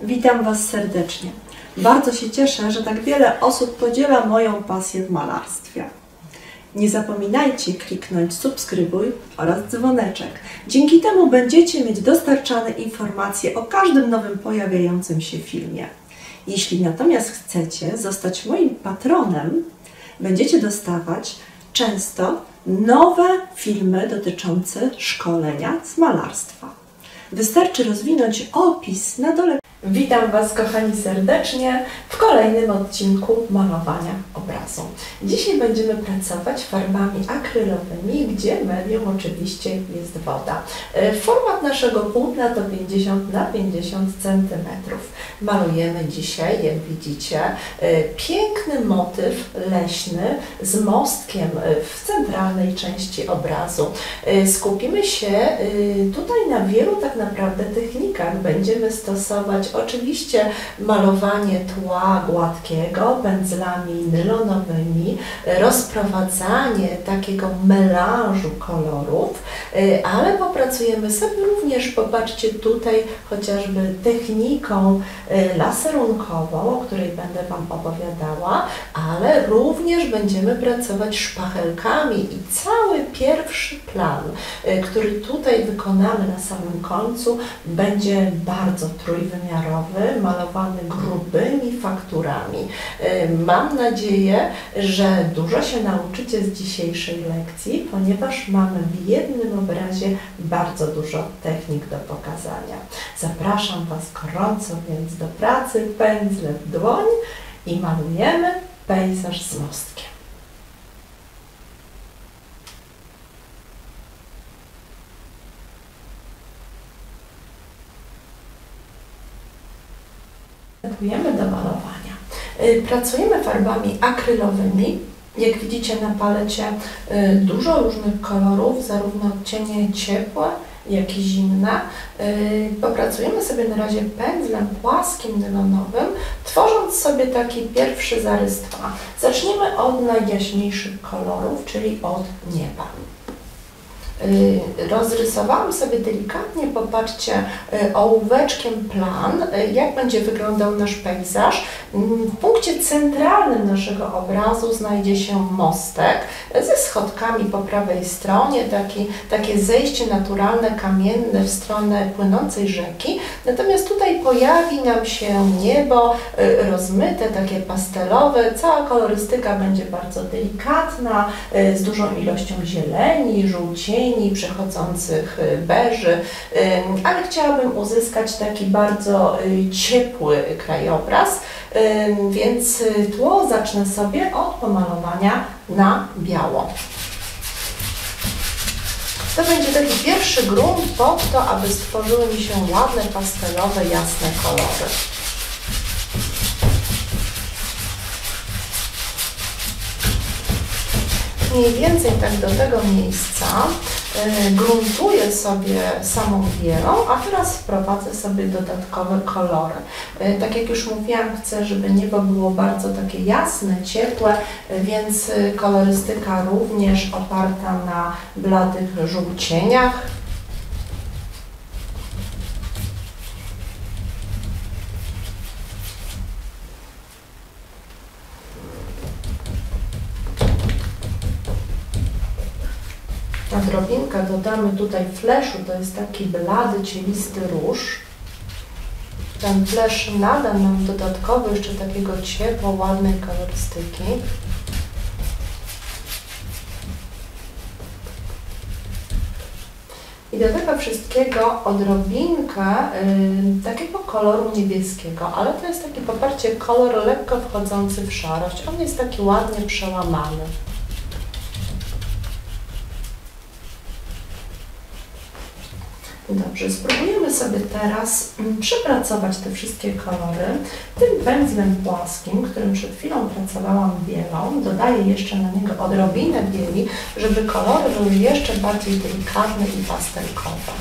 Witam Was serdecznie. Bardzo się cieszę, że tak wiele osób podziela moją pasję w malarstwie. Nie zapominajcie kliknąć subskrybuj oraz dzwoneczek. Dzięki temu będziecie mieć dostarczane informacje o każdym nowym pojawiającym się filmie. Jeśli natomiast chcecie zostać moim patronem, będziecie dostawać często nowe filmy dotyczące szkolenia z malarstwa. Wystarczy rozwinąć opis na dole. Witam Was, kochani, serdecznie w kolejnym odcinku malowania obrazu. Dzisiaj będziemy pracować farbami akrylowymi, gdzie medium oczywiście jest woda. Format naszego płótna to 50 na 50 cm. Malujemy dzisiaj, jak widzicie, piękny motyw leśny z mostkiem w centralnej części obrazu. Skupimy się tutaj na wielu tak naprawdę technikach. Będziemy stosować oczywiście malowanie tła gładkiego pędzlami nylonowymi, rozprowadzanie takiego melanżu kolorów, ale popracujemy sobie również, popatrzcie tutaj, chociażby techniką laserunkową, o której będę Wam opowiadała, ale również będziemy pracować szpachelkami i cały pierwszy plan, który tutaj wykonamy na samym końcu, będzie bardzo trójwymiarowy, malowany grubymi fakturami. Mam nadzieję, że dużo się nauczycie z dzisiejszej lekcji, ponieważ mamy w jednym obrazie bardzo dużo technik do pokazania. Zapraszam Was gorąco więc do pracy, pędzle w dłoń i malujemy pejzaż z mostkiem. Przystępujemy do malowania. Pracujemy farbami akrylowymi. Jak widzicie na palecie dużo różnych kolorów, zarówno odcienie ciepłe, jak i zimne. Popracujemy sobie na razie pędzlem płaskim nylonowym, tworząc sobie taki pierwszy zarys tła. Zacznijmy od najjaśniejszych kolorów, czyli od nieba. Rozrysowałam sobie delikatnie, popatrzcie, ołóweczkiem plan, jak będzie wyglądał nasz pejzaż. W punkcie centralnym naszego obrazu znajdzie się mostek ze schodkami po prawej stronie, takie zejście naturalne, kamienne w stronę płynącej rzeki. Natomiast tutaj pojawi nam się niebo rozmyte, takie pastelowe. Cała kolorystyka będzie bardzo delikatna, z dużą ilością zieleni, żółcieni, przechodzących beży, ale chciałabym uzyskać taki bardzo ciepły krajobraz, więc tło zacznę sobie od pomalowania na biało. To będzie taki pierwszy grunt pod to, aby stworzyły mi się ładne, pastelowe, jasne kolory. Mniej więcej tak do tego miejsca gruntuję sobie samą bielą, a teraz wprowadzę sobie dodatkowe kolory. Tak jak już mówiłam, chcę, żeby niebo było bardzo takie jasne, ciepłe, więc kolorystyka również oparta na bladych żółcieniach. Odrobinkę dodamy tutaj fleszu, to jest taki blady, cielisty róż. Ten flesz nada nam dodatkowo jeszcze takiego ciepła, ładnej kolorystyki. I do tego wszystkiego odrobinkę takiego koloru niebieskiego, ale to jest taki, popatrzcie, kolor lekko wchodzący w szarość. On jest taki ładnie przełamany. Dobrze, spróbujemy sobie teraz przepracować te wszystkie kolory tym pędzlem płaskim, którym przed chwilą pracowałam bielą. Dodaję jeszcze na niego odrobinę bieli, żeby kolory były jeszcze bardziej delikatne i pastelkowe.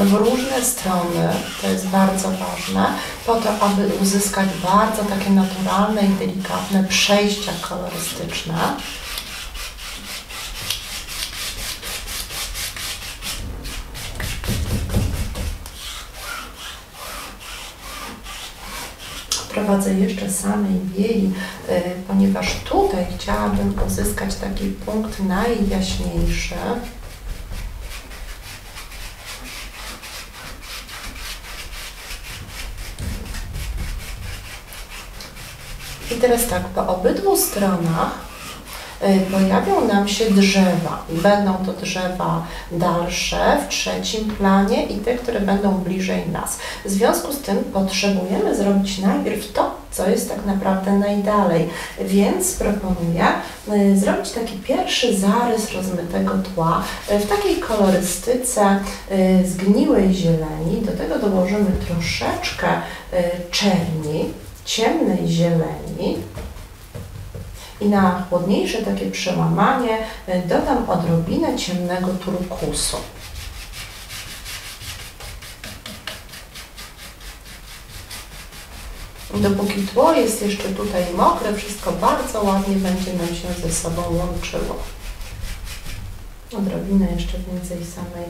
w różne strony, to jest bardzo ważne, po to, aby uzyskać bardzo takie naturalne i delikatne przejścia kolorystyczne. Prowadzę jeszcze samej bieli, ponieważ tutaj chciałabym uzyskać taki punkt najjaśniejszy. I teraz tak, po obydwu stronach pojawią nam się drzewa. Będą to drzewa dalsze w trzecim planie i te, które będą bliżej nas. W związku z tym potrzebujemy zrobić najpierw to, co jest tak naprawdę najdalej. Więc proponuję zrobić taki pierwszy zarys rozmytego tła w takiej kolorystyce zgniłej zieleni. Do tego dołożymy troszeczkę czerni, ciemnej zieleni. I na chłodniejsze takie przełamanie dodam odrobinę ciemnego turkusu. Dopóki tło jest jeszcze tutaj mokre, wszystko bardzo ładnie będzie nam się ze sobą łączyło. Odrobinę jeszcze więcej samej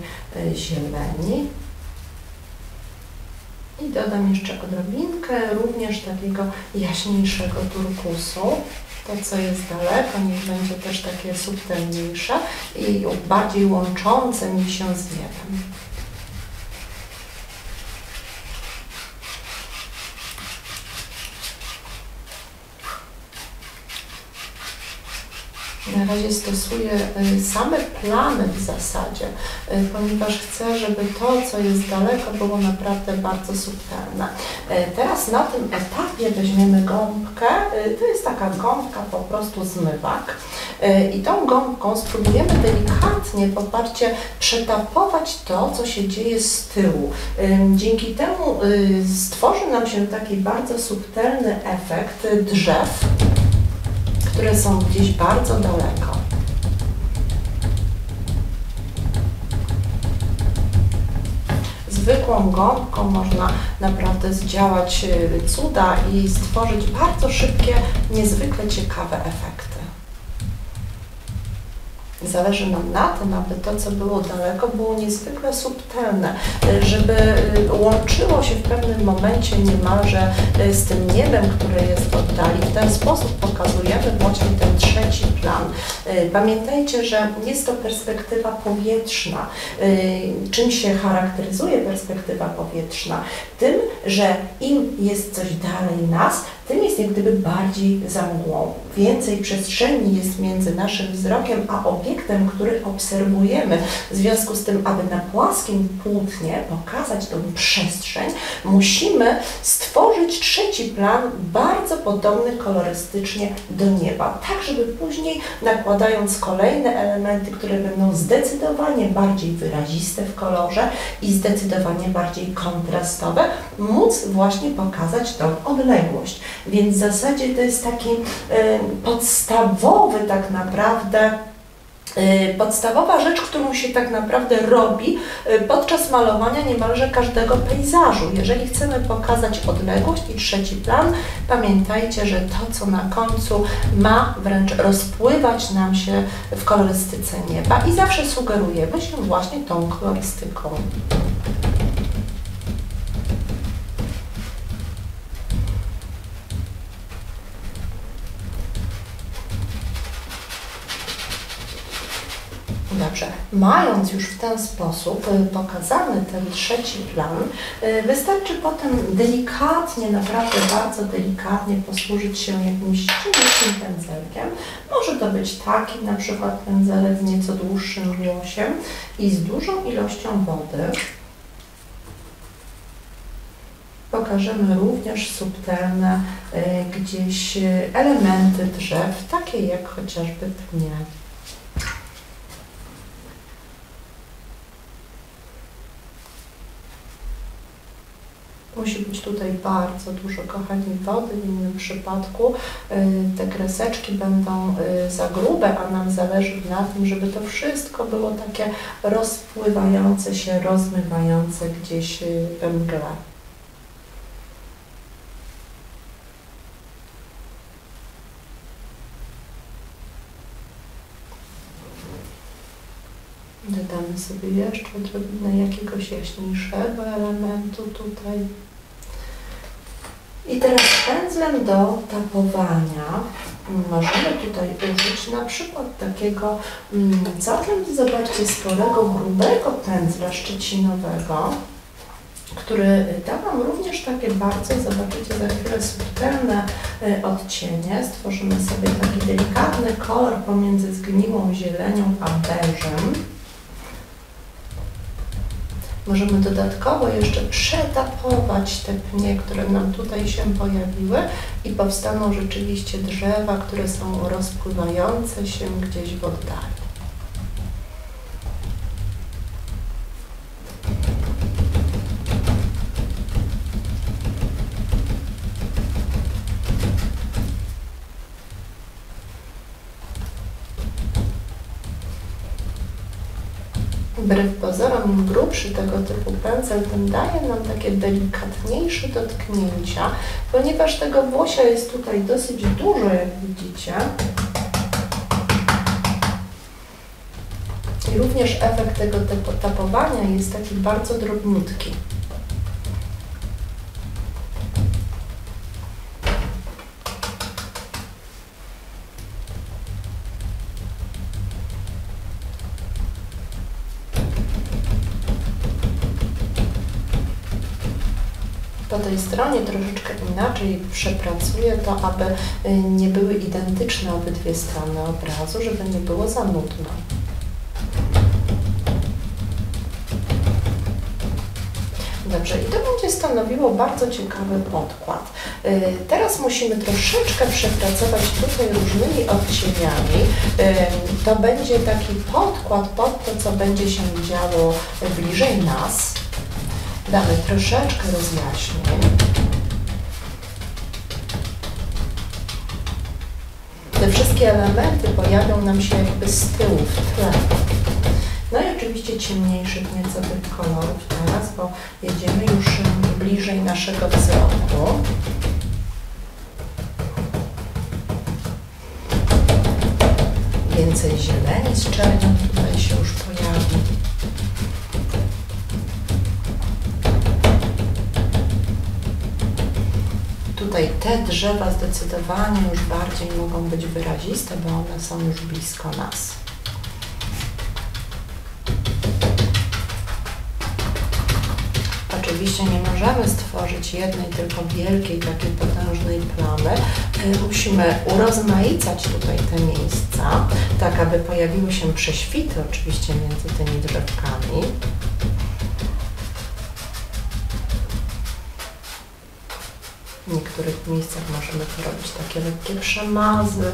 zieleni. I dodam jeszcze odrobinkę również takiego jaśniejszego turkusu. To, co jest daleko, niech będzie też takie subtelniejsze i bardziej łączące mi się z niebem. Na razie stosuję same plamy w zasadzie, ponieważ chcę, żeby to, co jest daleko, było naprawdę bardzo subtelne. Teraz na tym etapie weźmiemy gąbkę, to jest taka gąbka po prostu zmywak i tą gąbką spróbujemy delikatnie, poparcie, przetapować to, co się dzieje z tyłu. Dzięki temu stworzy nam się taki bardzo subtelny efekt drzew, które są gdzieś bardzo daleko. Zwykłą gąbką można naprawdę zdziałać cuda i stworzyć bardzo szybkie, niezwykle ciekawe efekty. Zależy nam na tym, aby to, co było daleko, było niezwykle subtelne, żeby łączyło się w pewnym momencie niemalże z tym niebem, które jest w oddali. W ten sposób pokazujemy właśnie ten trzeci plan. Pamiętajcie, że jest to perspektywa powietrzna. Czym się charakteryzuje perspektywa powietrzna? Tym, że im jest coś dalej nas, tym jest jak gdyby bardziej za mgłą. Więcej przestrzeni jest między naszym wzrokiem a obiektem, który obserwujemy. W związku z tym, aby na płaskim płótnie pokazać tą przestrzeń, musimy stworzyć trzeci plan bardzo podobny kolorystycznie do nieba. Tak, żeby później nakładając kolejne elementy, które będą zdecydowanie bardziej wyraziste w kolorze i zdecydowanie bardziej kontrastowe, móc właśnie pokazać tą odległość. Więc w zasadzie to jest taki podstawowy tak naprawdę, podstawowa rzecz, którą się tak naprawdę robi podczas malowania niemalże każdego pejzażu. Jeżeli chcemy pokazać odległość i trzeci plan, pamiętajcie, że to, co na końcu ma wręcz rozpływać nam się w kolorystyce nieba i zawsze sugerujemy się właśnie tą kolorystyką. Dobrze, mając już w ten sposób pokazany ten trzeci plan, wystarczy potem delikatnie, naprawdę bardzo delikatnie posłużyć się jakimś cieniutkim pędzelkiem. Może to być taki na przykład pędzelek z nieco dłuższym włosiem i z dużą ilością wody. Pokażemy również subtelne gdzieś elementy drzew, takie jak chociażby pnie. musi być tutaj bardzo dużo, kochani, wody. W innym przypadku te kreseczki będą za grube, a nam zależy na tym, żeby to wszystko było takie rozpływające się, rozmywające gdzieś we mgle. Dodamy sobie jeszcze odrobinę jakiegoś jaśniejszego elementu tutaj. I teraz pędzlem do tapowania możemy tutaj użyć na przykład takiego całkiem, zobaczcie, sporego, grubego pędzla szczecinowego, który da nam również takie bardzo, zobaczycie za chwilę, subtelne odcienie. Stworzymy sobie taki delikatny kolor pomiędzy zgniłą zielenią a beżem. Możemy dodatkowo jeszcze przetapować te pnie, które nam tutaj się pojawiły i powstaną rzeczywiście drzewa, które są rozpływające się gdzieś w oddali. Wbrew pozorom, im grubszy tego typu pędzel, tym daje nam takie delikatniejsze dotknięcia, ponieważ tego włosia jest tutaj dosyć dużo, jak widzicie. I również efekt tego tapowania jest taki bardzo drobniutki. Po tej stronie troszeczkę inaczej przepracuję to, aby nie były identyczne obydwie strony obrazu, żeby nie było za nudno. Dobrze, i to będzie stanowiło bardzo ciekawy podkład. Teraz musimy troszeczkę przepracować tutaj różnymi odcieniami. To będzie taki podkład pod to, co będzie się działo bliżej nas. Damy troszeczkę rozjaśnień. Te wszystkie elementy pojawią nam się jakby z tyłu, w tle. No i oczywiście ciemniejszych nieco tych kolorów teraz, bo jedziemy już bliżej naszego wzroku. Więcej zieleni z czernią tutaj się już pojawi. Tutaj te drzewa zdecydowanie już bardziej mogą być wyraziste, bo one są już blisko nas. Oczywiście nie możemy stworzyć jednej tylko wielkiej, takiej potężnej plamy. Musimy urozmaicać tutaj te miejsca, tak aby pojawiły się prześwity oczywiście między tymi drzewkami. W niektórych miejscach możemy to robić takie lekkie przemazy.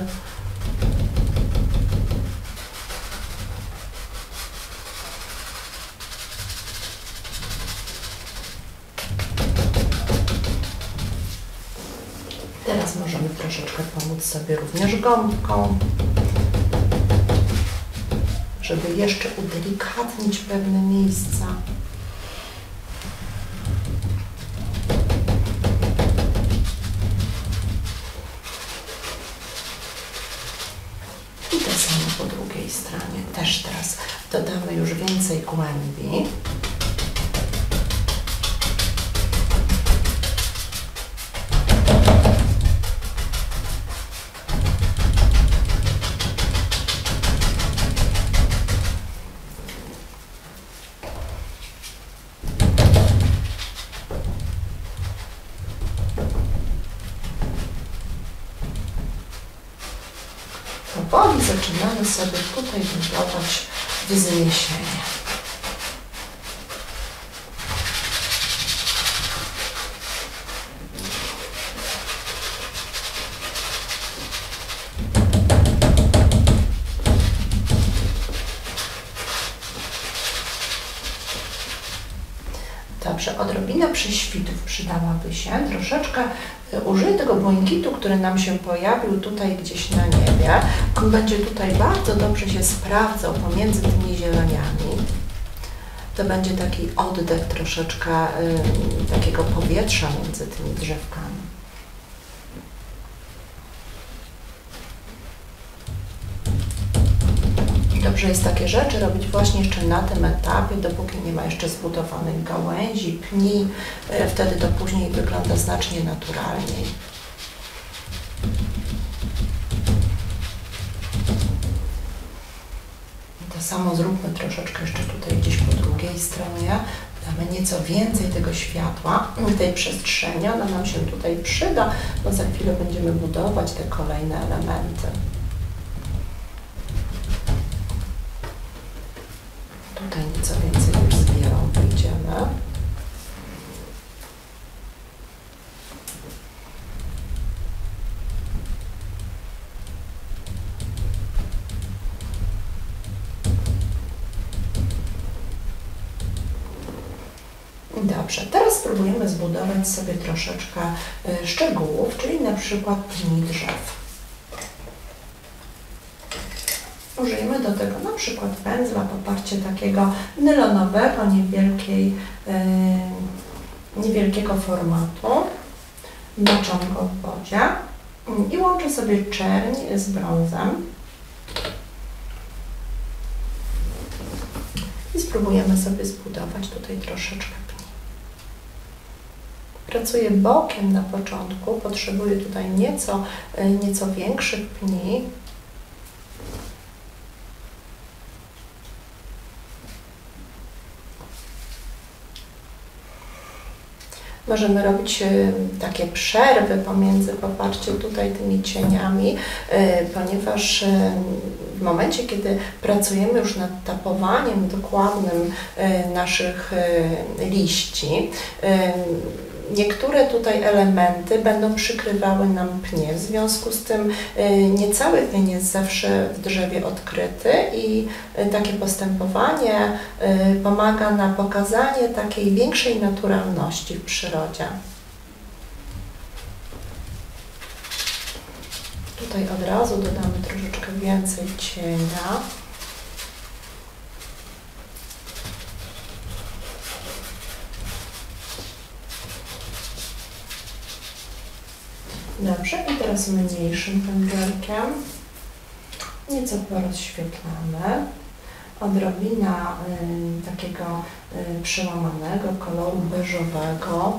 Teraz możemy troszeczkę pomóc sobie również gąbką, żeby jeszcze udelikatnić pewne miejsca. I to samo po drugiej stronie. Też teraz dodamy już więcej głębi. Powoli zaczynamy sobie tutaj budować wzniesienie. Dobrze, odrobina prześwitów przydałaby się, troszeczkę użyję tego błękitu, który nam się pojawił tutaj gdzieś na niebie. On będzie tutaj bardzo dobrze się sprawdzał pomiędzy tymi zieleniami. To będzie taki oddech troszeczkę takiego powietrza między tymi drzewkami. Dobrze jest takie rzeczy robić właśnie jeszcze na tym etapie, dopóki nie ma jeszcze zbudowanych gałęzi, pni, wtedy to później wygląda znacznie naturalniej. To samo zróbmy troszeczkę jeszcze tutaj gdzieś po drugiej stronie. Damy nieco więcej tego światła, tej przestrzeni. Ona nam się tutaj przyda, bo za chwilę będziemy budować te kolejne elementy. Tutaj nieco więcej już z bielą wyjdziemy. Dobrze, teraz spróbujemy zbudować sobie troszeczkę szczegółów, czyli na przykład pni drzew. Użyjmy do tego na przykład pędzla, poparcie takiego nylonowego, niewielkiego formatu. Moczę go w wodzie i łączę sobie czerń z brązem. I spróbujemy sobie zbudować tutaj troszeczkę pni. Pracuję bokiem na początku, potrzebuję tutaj nieco większych pni. Możemy robić takie przerwy pomiędzy, popatrzcie, tutaj tymi cieniami, ponieważ w momencie, kiedy pracujemy już nad tapowaniem dokładnym naszych liści, niektóre tutaj elementy będą przykrywały nam pnie. W związku z tym nie cały pień jest zawsze w drzewie odkryty i takie postępowanie pomaga na pokazanie takiej większej naturalności w przyrodzie. Tutaj od razu dodamy troszeczkę więcej cienia. Dobrze, i teraz mniejszym pędzelkiem nieco porozświetlamy. Odrobina takiego przełamanego koloru beżowego.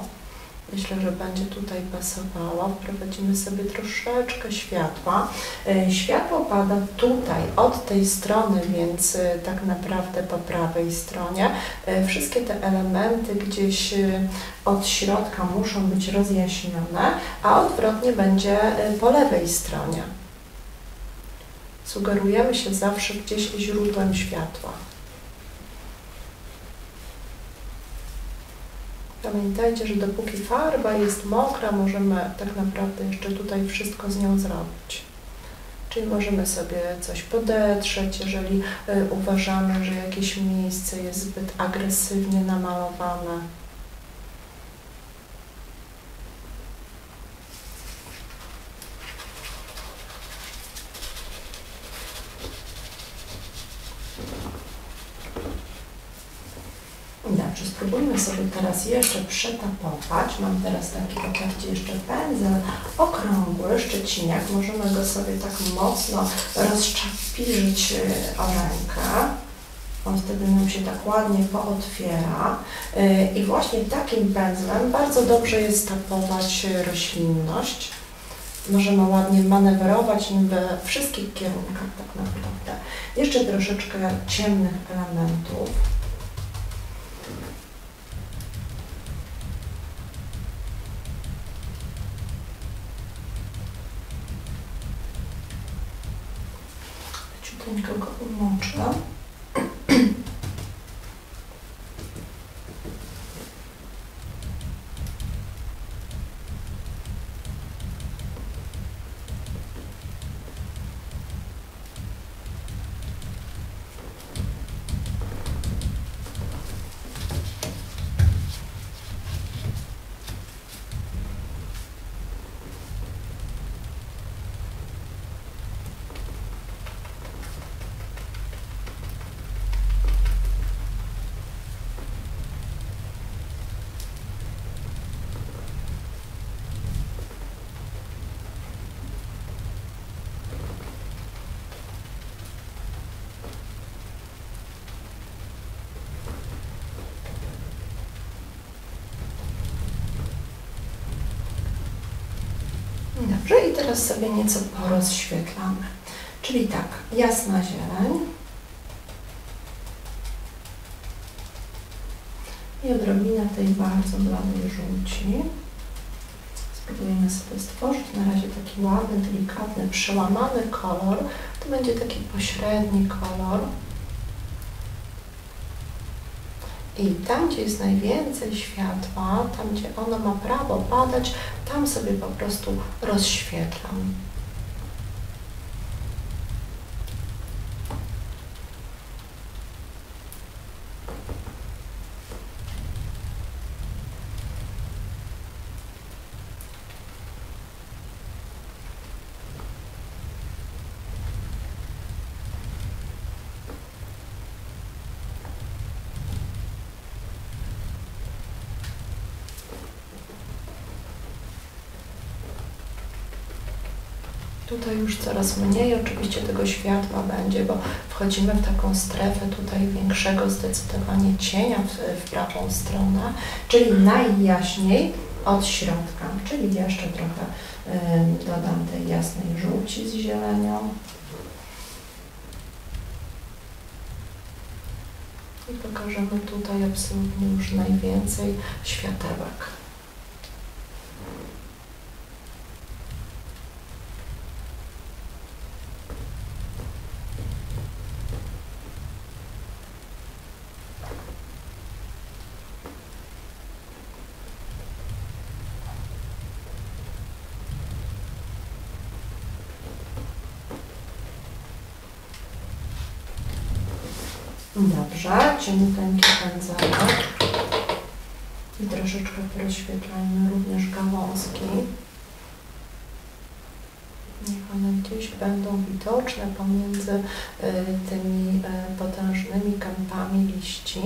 Myślę, że będzie tutaj pasowało. Wprowadzimy sobie troszeczkę światła. Światło pada tutaj, od tej strony, więc tak naprawdę po prawej stronie. Wszystkie te elementy gdzieś od środka muszą być rozjaśnione, a odwrotnie będzie po lewej stronie. Sugerujemy się zawsze gdzieś źródłem światła. Pamiętajcie, że dopóki farba jest mokra, możemy tak naprawdę jeszcze tutaj wszystko z nią zrobić. Czyli możemy sobie coś podetrzeć, jeżeli uważamy, że jakieś miejsce jest zbyt agresywnie namalowane. Dobrze, spróbujmy sobie teraz jeszcze przetapować. Mam teraz taki, popatrzcie, jeszcze pędzel okrągły, szczeciniak. Możemy go sobie tak mocno rozczapirzyć o rękę. On wtedy nam się tak ładnie pootwiera. I właśnie takim pędzlem bardzo dobrze jest tapować roślinność. Możemy ładnie manewrować nim we wszystkich kierunkach tak naprawdę. Jeszcze troszeczkę ciemnych elementów. Ciuteńko go umoczę. Dobrze, i teraz sobie nieco porozświetlamy. Czyli tak, jasna zieleń i odrobinę tej bardzo bladej żółci. Spróbujemy sobie stworzyć na razie taki ładny, delikatny, przełamany kolor. To będzie taki pośredni kolor. I tam, gdzie jest najwięcej światła, tam, gdzie ono ma prawo padać, tam sobie po prostu rozświetlam. Tutaj już coraz mniej oczywiście tego światła będzie, bo wchodzimy w taką strefę tutaj większego zdecydowanie cienia w prawą stronę, czyli najjaśniej od środka, czyli jeszcze trochę dodam tej jasnej żółci z zielenią. I pokażemy tutaj absolutnie już najwięcej światełek. Dobrze, cieniuteńki pędzelek i troszeczkę porozświetlajmy również gałązki. Niech one gdzieś będą widoczne pomiędzy tymi potężnymi kępami liści.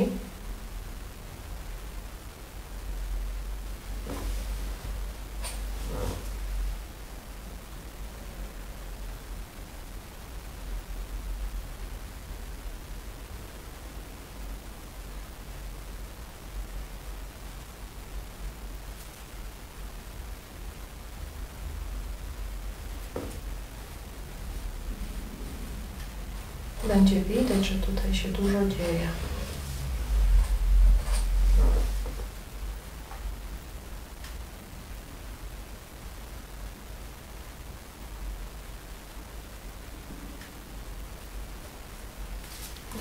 Będzie widać, że tutaj się dużo dzieje.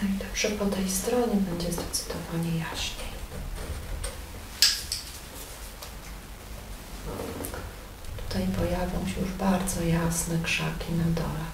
Najlepsze po tej stronie będzie zdecydowanie jaśniej. Tutaj pojawią się już bardzo jasne krzaki na dole.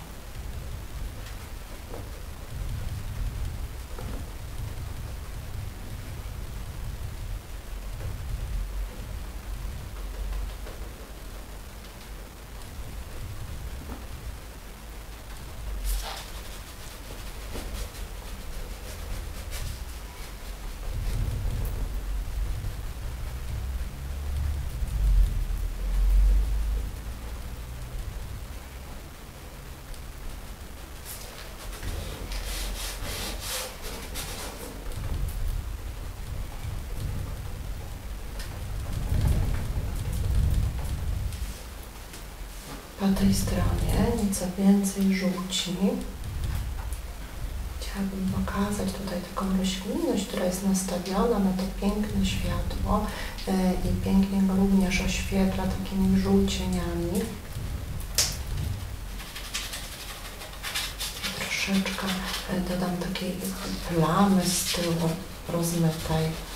Po tej stronie nieco więcej żółci. Chciałabym pokazać tutaj taką roślinność, która jest nastawiona na to piękne światło i pięknie go również oświetla takimi żółcieniami. Troszeczkę dodam takiej plamy z tyłu rozmytej.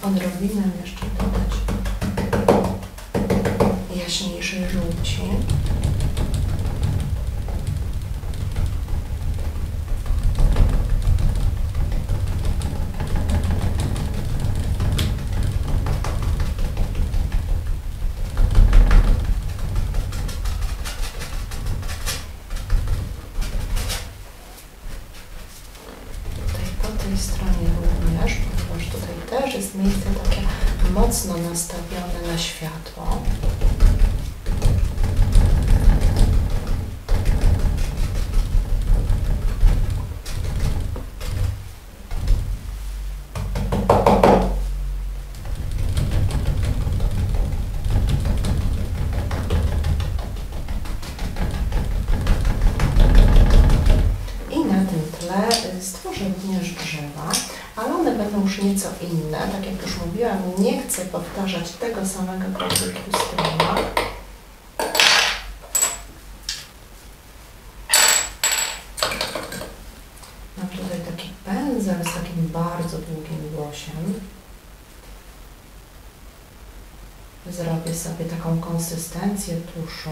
Odrobinę jeszcze dodać jaśniejszej żółci. Tutaj po tej stronie również, ponieważ tutaj też jest miejsce takie mocno nastawione zielone światło. Stworzę również drzewa, ale one będą już nieco inne. Tak jak już mówiłam, nie chcę powtarzać tego samego po kilku stronach. Mam tutaj taki pędzel z takim bardzo długim głosiem. Zrobię sobie taką konsystencję tuszu.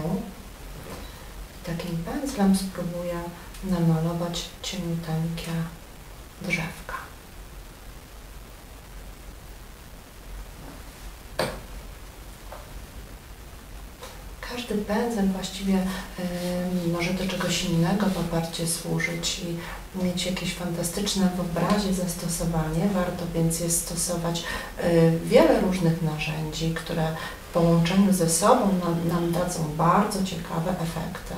Takim pędzlem spróbuję namalować cieniuteńkie drzewka. Każdy pędzel właściwie może do czegoś innego poparcie służyć i mieć jakieś fantastyczne w obrazie zastosowanie. Warto więc jest stosować wiele różnych narzędzi, które w połączeniu ze sobą nam dadzą bardzo ciekawe efekty.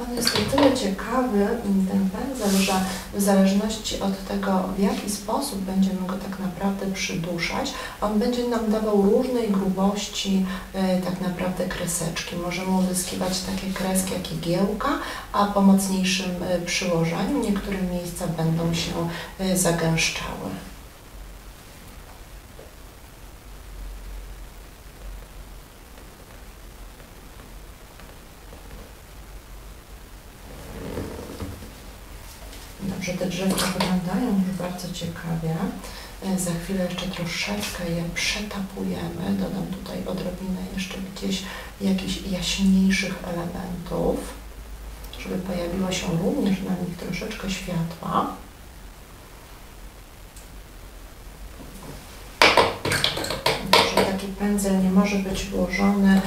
On jest o tyle ciekawy, ten pędzel, że w zależności od tego, w jaki sposób będziemy go tak naprawdę przyduszać, on będzie nam dawał różnej grubości tak naprawdę kreseczki. Możemy uzyskiwać takie kreski jak igiełka, a po mocniejszym przyłożeniu niektóre miejsca będą się zagęszczały. Dobrze, te drzewka wyglądają już bardzo ciekawie. Za chwilę jeszcze troszeczkę je przetapujemy. Dodam tutaj odrobinę jeszcze gdzieś jakichś jaśniejszych elementów, żeby pojawiło się również na nich troszeczkę światła. Taki pędzel nie może być włożony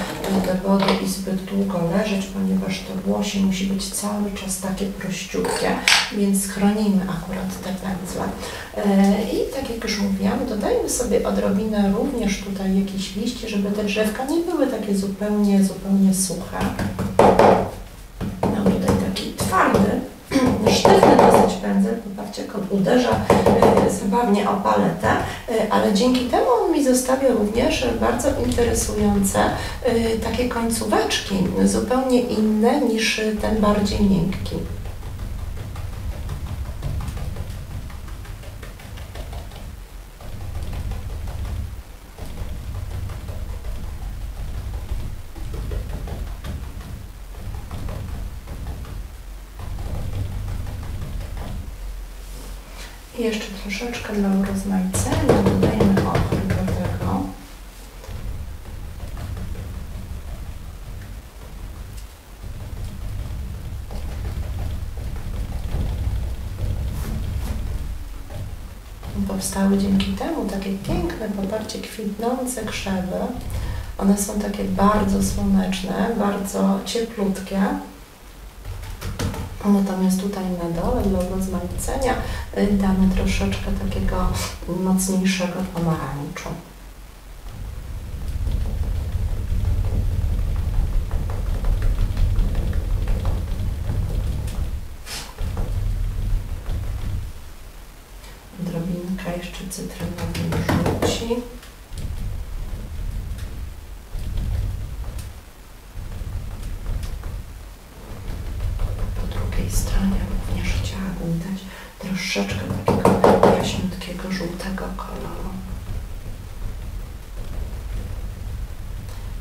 do wody i zbyt długo leżeć, ponieważ to włosie musi być cały czas takie prościutkie, więc chronimy akurat te pędzle. I tak jak już mówiłam, dodajmy sobie odrobinę również tutaj jakichś liści, żeby te drzewka nie były takie zupełnie suche. Mam tutaj taki twardy, sztywny dosyć pędzel, popatrzcie jak on uderza zabawnie o paletę, ale dzięki temu on mi zostawia również bardzo interesujące takie końcóweczki, zupełnie inne niż ten bardziej miękki. I jeszcze troszeczkę dla urozmaicenia dodajmy ochry do tego. Powstały dzięki temu takie piękne, poparcie kwitnące krzewy. One są takie bardzo słoneczne, bardzo cieplutkie. Natomiast tutaj na dole dla urozmaicenia damy troszeczkę takiego mocniejszego pomarańczu. Odrobinkę jeszcze cytrynowej żółci. Stronie również chciałabym dać troszeczkę takiego jaśniutkiego, żółtego koloru,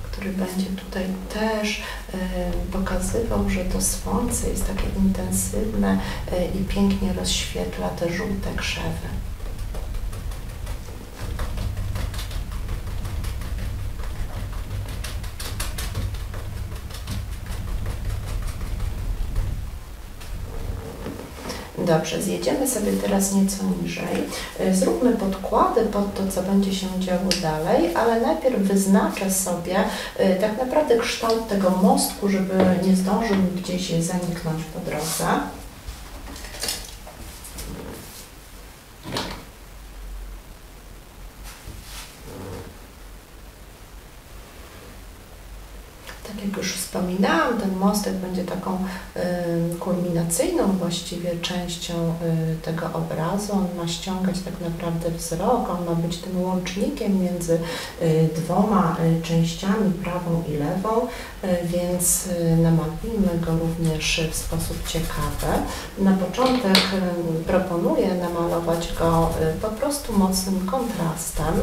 który będzie tutaj też pokazywał, że to słońce jest takie intensywne i pięknie rozświetla te żółte krzewy. Dobrze, zjedziemy sobie teraz nieco niżej. Zróbmy podkłady pod to, co będzie się działo dalej, ale najpierw wyznaczę sobie tak naprawdę kształt tego mostku, żeby nie zdążył mi gdzieś zaniknąć po drodze. Tak jak już wspominałam, ten mostek będzie taką kulminacyjną właściwie częścią tego obrazu. On ma ściągać tak naprawdę wzrok, on ma być tym łącznikiem między dwoma częściami, prawą i lewą, więc namalujmy go również w sposób ciekawy. Na początek proponuję namalować go po prostu mocnym kontrastem,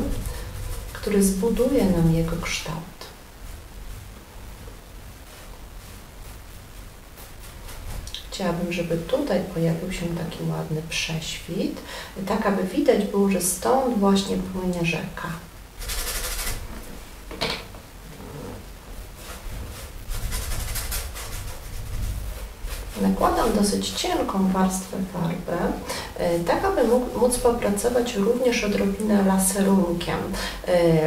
który zbuduje nam jego kształt. Chciałabym, żeby tutaj pojawił się taki ładny prześwit, tak aby widać było, że stąd właśnie płynie rzeka. Nakładam dosyć cienką warstwę farby, tak aby móc popracować również odrobinę laserunkiem.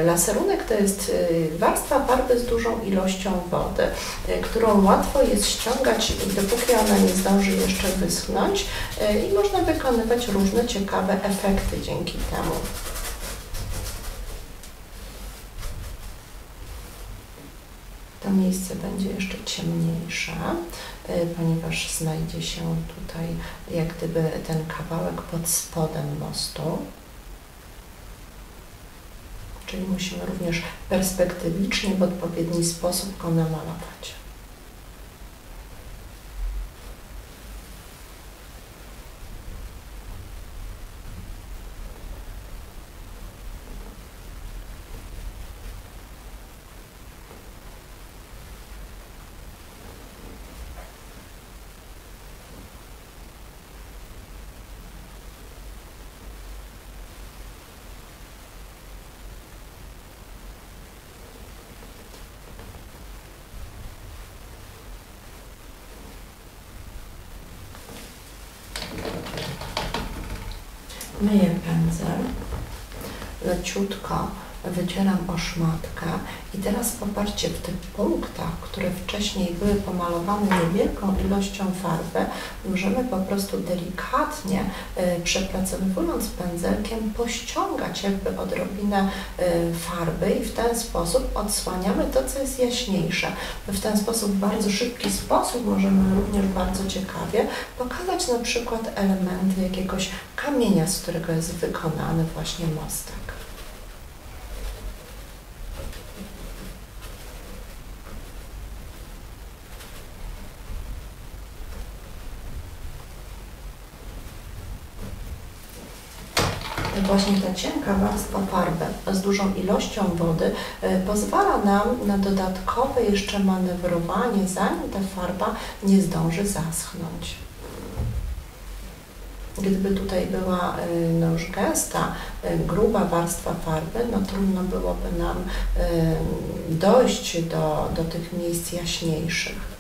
Laserunek to jest warstwa farby z dużą ilością wody, którą łatwo jest ściągać, dopóki ona nie zdąży jeszcze wyschnąć i można wykonywać różne ciekawe efekty dzięki temu. To miejsce będzie jeszcze ciemniejsze, ponieważ znajdzie się tutaj jak gdyby ten kawałek pod spodem mostu. Czyli musimy również perspektywicznie w odpowiedni sposób go namalować. Myję pędzel, leciutko wycieram oszmatkę i teraz popatrzcie, w tych punktach, które wcześniej były pomalowane niewielką ilością farby, możemy po prostu delikatnie, przepracowując pędzelkiem, pościągać jakby odrobinę farby i w ten sposób odsłaniamy to, co jest jaśniejsze. W ten sposób, w bardzo szybki sposób możemy również bardzo ciekawie pokazać na przykład elementy jakiegoś kamienia, z którego jest wykonany właśnie mostek. Właśnie ta cienka warstwa farby z dużą ilością wody pozwala nam na dodatkowe jeszcze manewrowanie, zanim ta farba nie zdąży zaschnąć. Gdyby tutaj była no już gęsta, gruba warstwa farby, no trudno byłoby nam dojść do tych miejsc jaśniejszych.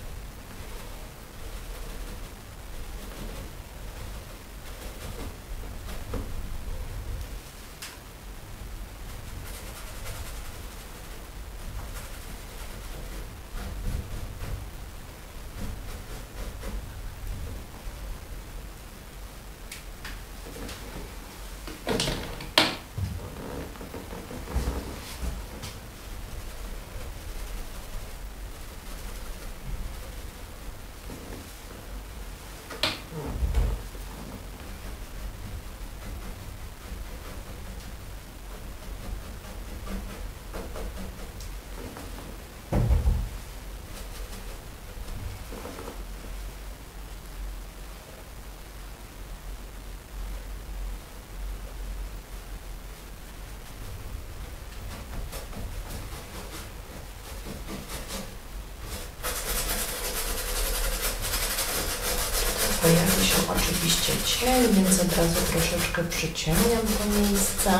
Pojawi się oczywiście cień, więc od razu troszeczkę przyciemniam to miejsce.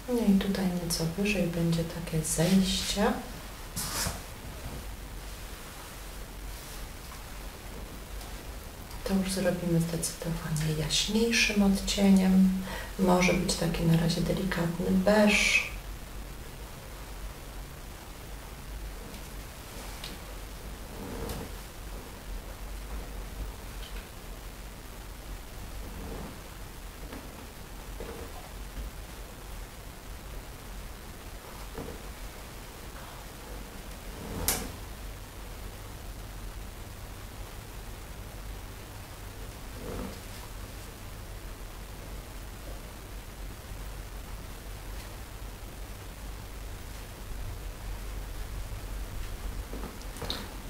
No i tutaj nieco wyżej będzie takie zejście. To już zrobimy zdecydowanie jaśniejszym odcieniem. Może być taki na razie delikatny beż.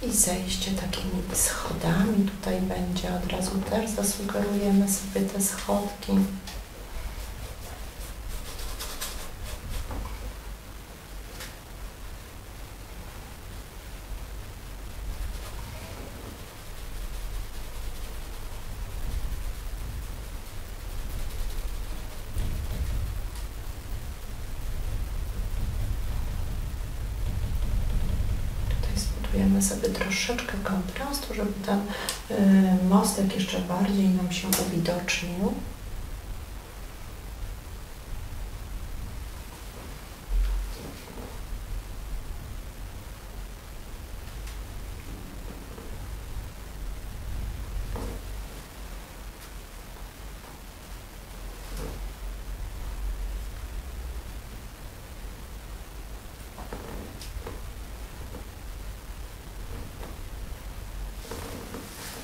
I zejście takimi schodami tutaj będzie, od razu też zasugerujemy sobie te schodki. Zbudujemy sobie troszeczkę kontrastu, żeby ten mostek jeszcze bardziej nam się uwidocznił.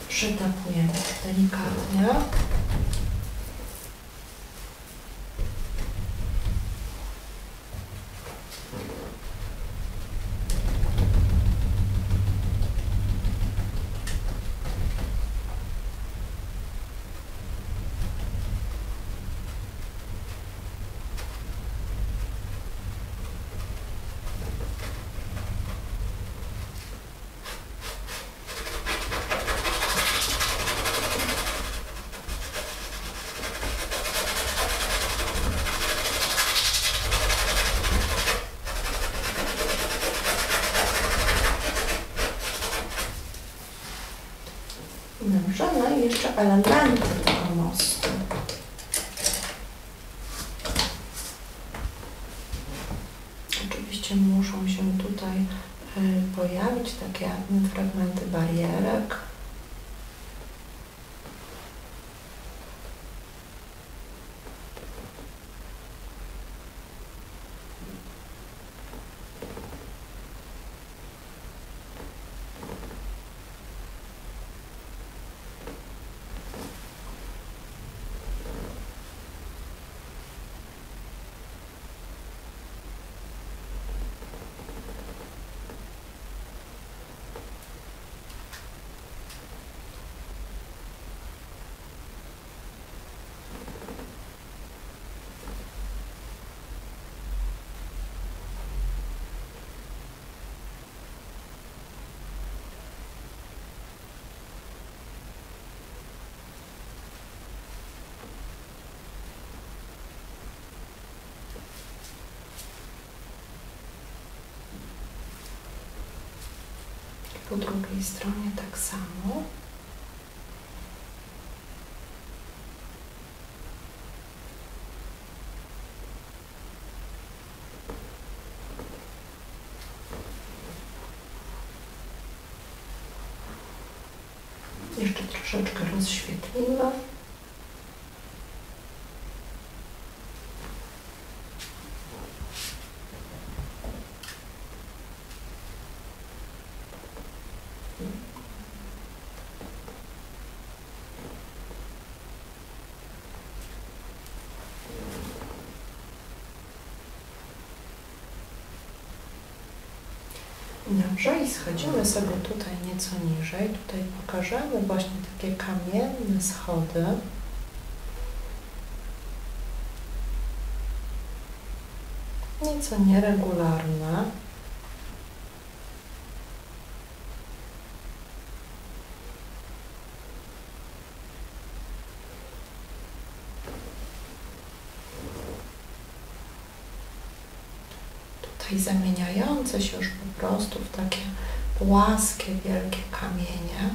Przytapujemy delikatnie. Dobrze, no i jeszcze elementy tego mostu. Oczywiście muszą się tutaj pojawić takie fragmenty barierek. Po drugiej stronie tak samo. Jeszcze troszeczkę rozświetlimy. Dobrze, i schodzimy sobie tutaj nieco niżej. Tutaj pokażemy właśnie takie kamienne schody. Nieco nieregularne. i zamieniające się już po prostu w takie płaskie, wielkie kamienie.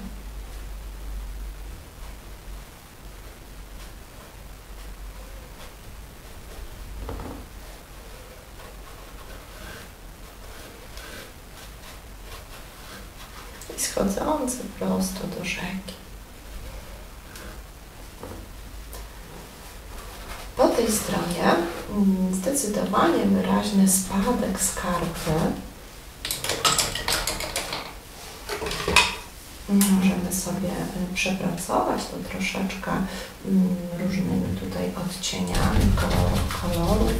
I schodzące prosto do rzeki. Po tej stronie zdecydowanie wyraźny spadek skarpy. Możemy sobie przepracować to troszeczkę różnymi tutaj odcieniami kolorów.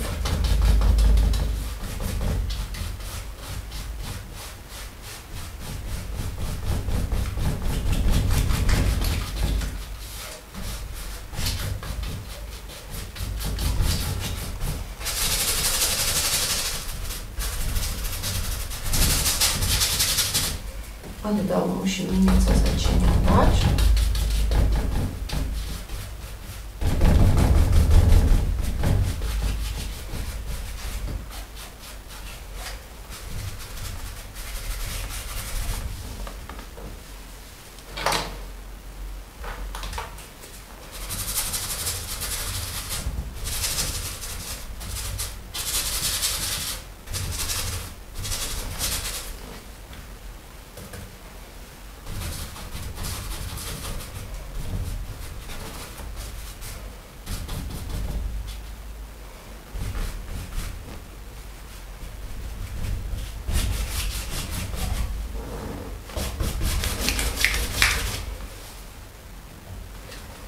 Od dołu musimy nieco zacieniować.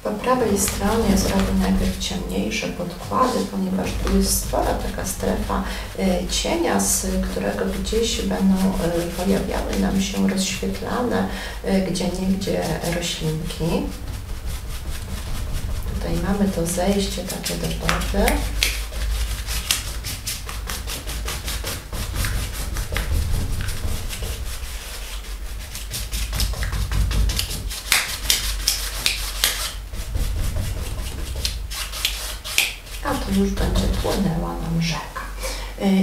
Po prawej stronie zrobię najpierw ciemniejsze podkłady, ponieważ tu jest spora taka strefa cienia, z którego gdzieś będą pojawiały nam się rozświetlane gdzieniegdzie roślinki. Tutaj mamy to zejście takie do wody. Już będzie płynęła nam rzeka.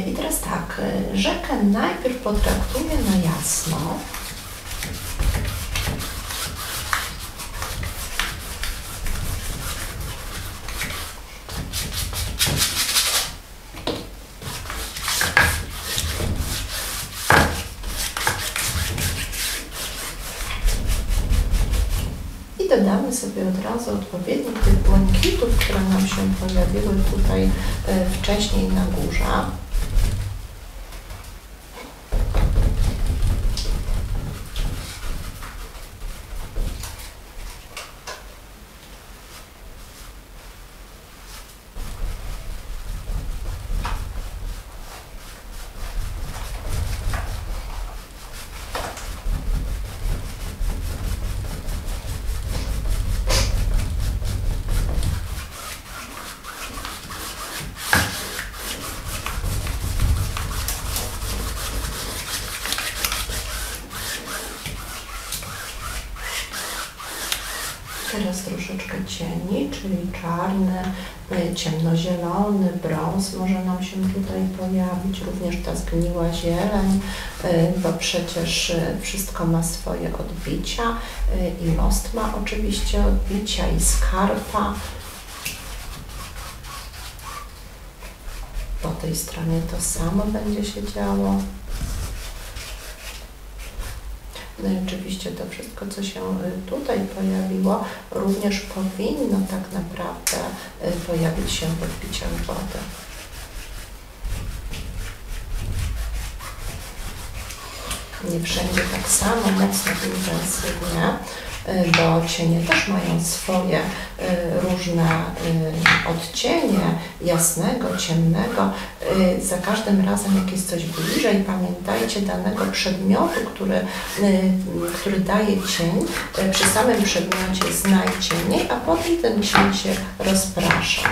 I teraz tak, rzekę najpierw potraktuję na jasno. Dodamy sobie od razu odpowiednik tych błękitów, które nam się pojawiły tutaj wcześniej na górze. Teraz troszeczkę cieni, czyli czarny, ciemnozielony, brąz może nam się tutaj pojawić, również ta zgniła zieleń, bo przecież wszystko ma swoje odbicia i most ma oczywiście odbicia i skarpa. Po tej stronie to samo będzie się działo. No i oczywiście to wszystko, co się tutaj pojawiło, również powinno tak naprawdę pojawić się w odbiciach wody. Nie wszędzie tak samo mocno intensywnie, bo cienie też mają swoje różne odcienie jasnego, ciemnego. Za każdym razem, jak jest coś bliżej, pamiętajcie danego przedmiotu, który daje cień. Przy samym przedmiocie znajdź cienie, a potem ten cień się rozprasza.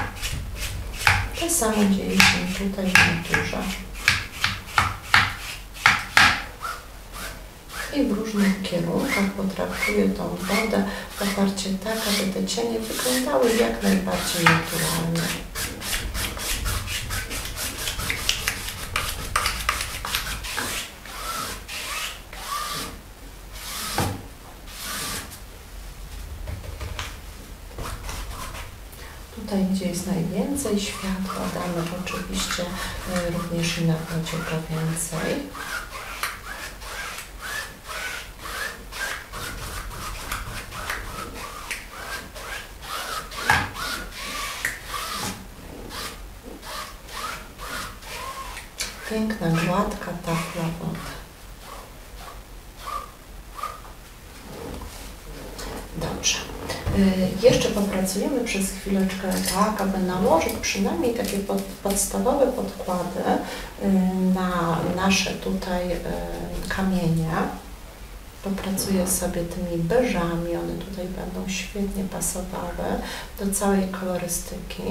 To samo dzieje się tutaj w naturze. I w różnych kierunkach potraktuję tą wodę w oparciu tak, aby te cienie wyglądały jak najbardziej naturalnie. tutaj, gdzie jest najwięcej światła, damy oczywiście również i na wodzie go więcej. Piękna, gładka tafla wody. Dobrze. Jeszcze popracujemy przez chwileczkę tak, aby nałożyć przynajmniej takie podstawowe podkłady na nasze tutaj kamienie. Popracuję sobie tymi beżami, one tutaj będą świetnie pasowały do całej kolorystyki.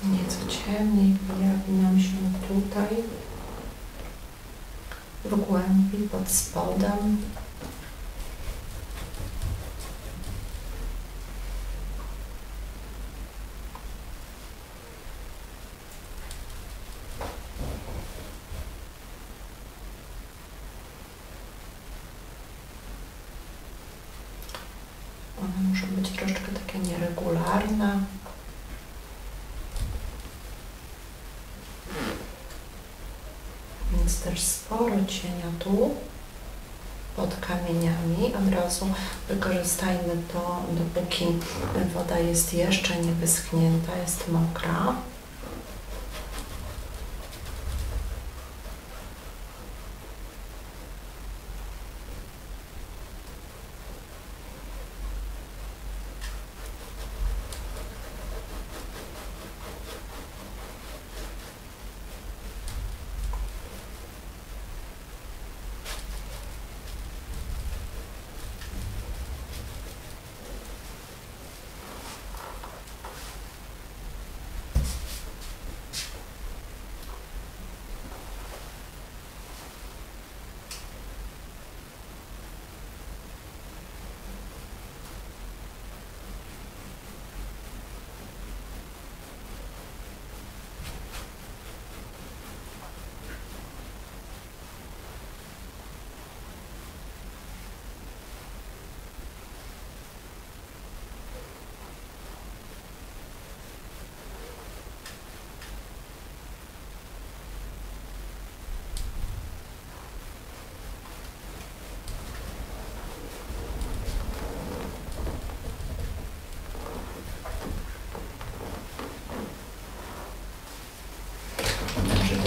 Nieco ciemniej pojawi nam się tutaj, w głębi, pod spodem. One muszą być troszeczkę takie nieregularne. Więc też sporo cienia tu pod kamieniami. Od razu wykorzystajmy to, dopóki woda jest jeszcze nie wyschnięta, jest mokra.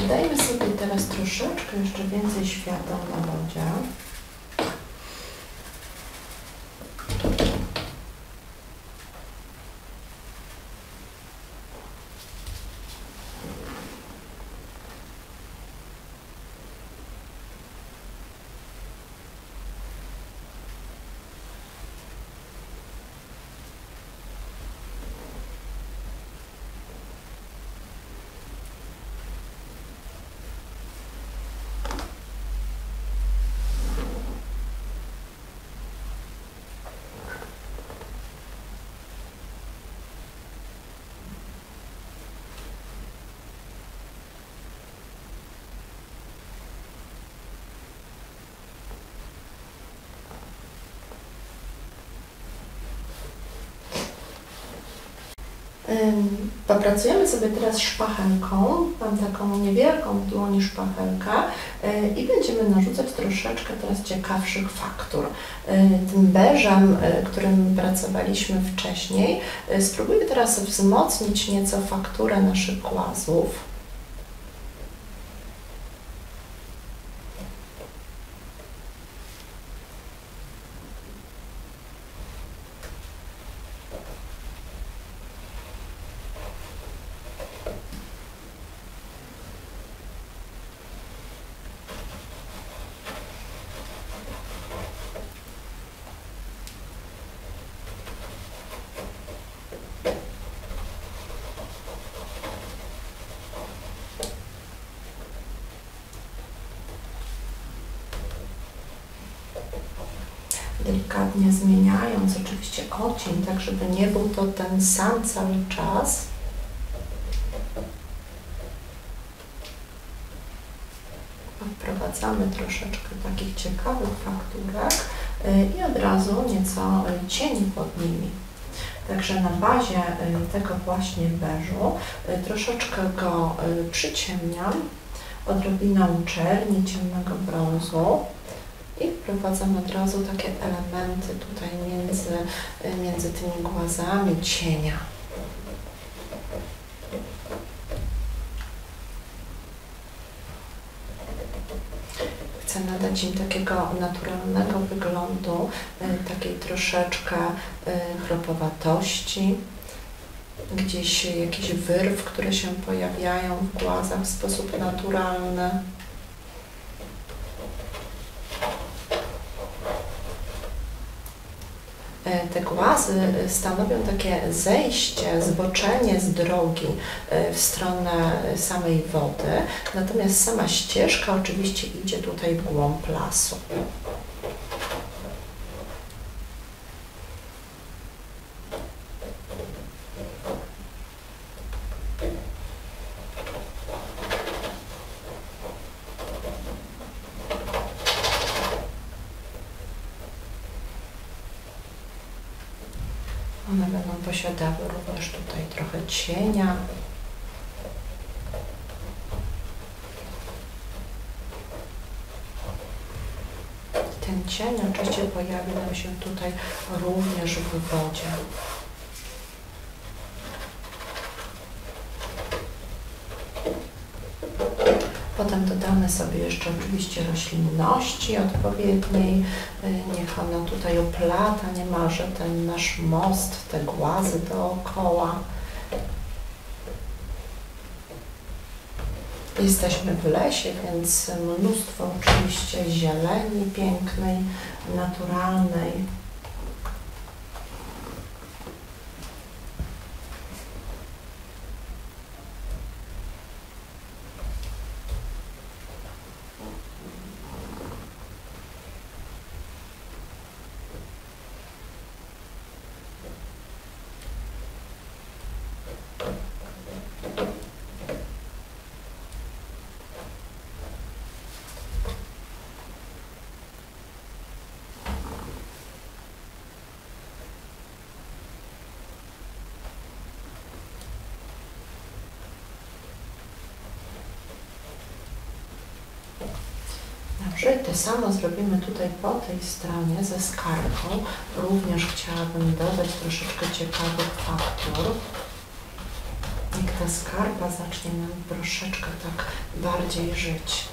Dajmy sobie teraz troszeczkę jeszcze więcej światła na wodzie. Popracujemy sobie teraz szpachelką. Mam taką niewielką w dłoni szpachelkę i będziemy narzucać troszeczkę teraz ciekawszych faktur. Tym beżem, którym pracowaliśmy wcześniej, spróbuję teraz wzmocnić nieco fakturę naszych głazów. delikatnie zmieniając oczywiście odcień, tak żeby nie był to ten sam cały czas. Wprowadzamy troszeczkę takich ciekawych fakturek i od razu nieco cieni pod nimi. Także na bazie tego właśnie beżu troszeczkę go przyciemniam odrobiną czerni, ciemnego brązu i wprowadzam od razu takie elementy tutaj między tymi głazami cienia. Chcę nadać im takiego naturalnego wyglądu, takiej troszeczkę kropowatości, gdzieś jakieś wyrw, które się pojawiają w głazach w sposób naturalny. Te głazy stanowią takie zejście, zboczenie z drogi w stronę samej wody, natomiast sama ścieżka oczywiście idzie tutaj w głąb lasu. One będą posiadały również tutaj trochę cienia. Ten cień oczywiście pojawi nam się tutaj również w wodzie. Potem dodamy sobie jeszcze oczywiście roślinności odpowiedniej. Niech ona tutaj oplata niemalże ten nasz most, te głazy dookoła. Jesteśmy w lesie, więc mnóstwo oczywiście zieleni pięknej, naturalnej. Dobrze, to samo zrobimy tutaj po tej stronie ze skarpą. Również chciałabym dodać troszeczkę ciekawych faktur. Niech ta skarpa zacznie nam troszeczkę tak bardziej żyć.